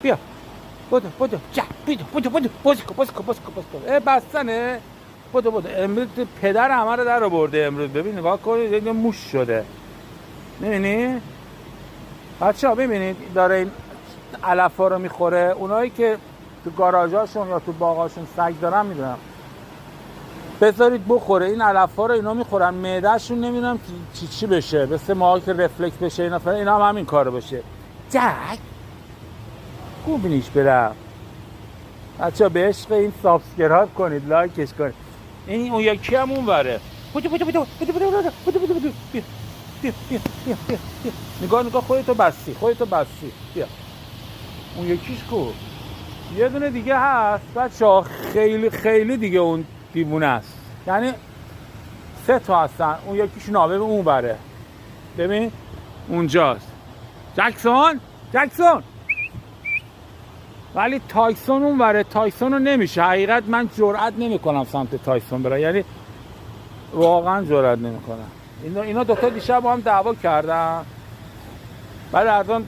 بیا بودو جا بودو بازکو بستنه بودو امروز پدر همه رو در آورده امروز. ببین نگاه کنید یه موش شده، میبینی بچه ها؟ ببینید داره این علف ها رو میخوره. اونایی که تو گاراژاشون یا تو باغاشون سگ دارن میدونم، بذارید بخوره. این علف ها رو اینا میخورن، معدهشون نمیدونم چی بشه، مثل ما که رفلکس بشه اینا فلان، اینا هم همین کارو بشه. جک خوبینیش برم. بچه ها به عشق این سابسکرایب کنید، لایکش کنید. این اون یکی هم اون وره. بودو نگاه خودتو بستی بیا. اون یکیش کو؟ یه دونه دیگه هست بچه ها، خیلی دیگه اون دیوونه است. یعنی 3 تا هستن، اون یکیش نابه اون بره. ببین اونجاست جکسون. ولی تایسون اون وره. تایسون رو نمیشه، حقیقت من جرئت نمیکنم سمت تایسون برم، یعنی واقعا جرئت نمیکنم. اینا دوتا دیشب با هم دعوا کردن. بعد الان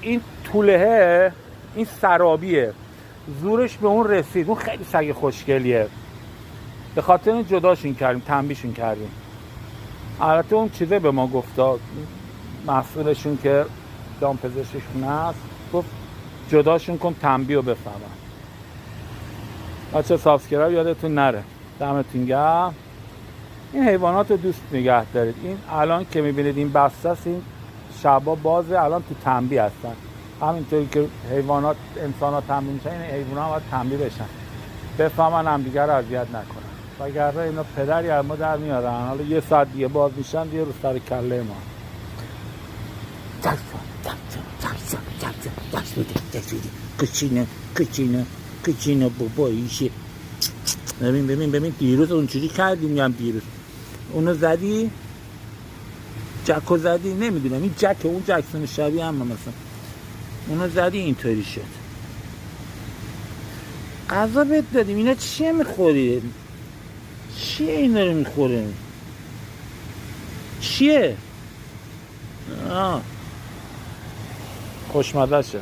این طولهه، این سرابیه، زورش به اون رسید. اون خیلی سگ خوشگلیه، به خاطر این جداشون کردیم، تنبیهشون کردیم. البته اون چیزه به ما گفتا، مسئولشون که دامپزشکشون هست، گفت جداشون کن تنبیه رو بفهمن. بچه سابسکرایب یادتون نره. دمتون گرم. این حیوانات رو دوست نگه دارید. این الان که میبینید این بسته است، این شبا بازه، الان تو تنبیه هستن. همینطوری که حیوانات انسان ها تنبیه میشن، این حیوانات هم باید تنبیه بشن، بفهمن هم دیگر رو اذیت نکنن. وگرنه اینا پدری از ما در میارن. حالا یه ساعت دیگه باز میشن دیگه رو سر کله ما. کچینه باباییشه. ببین دیروز اونجوری کردیم، دیروز اونو زدی، جکو زدی، نمیدونم این جک اون جکسون شبیه هم مثلا اونو زدی اینطوری شد. غذا بهت دادیم، اینا چیه میخوری؟ چیه اینا رو میخوره؟ چیه؟ خوشمزه شه.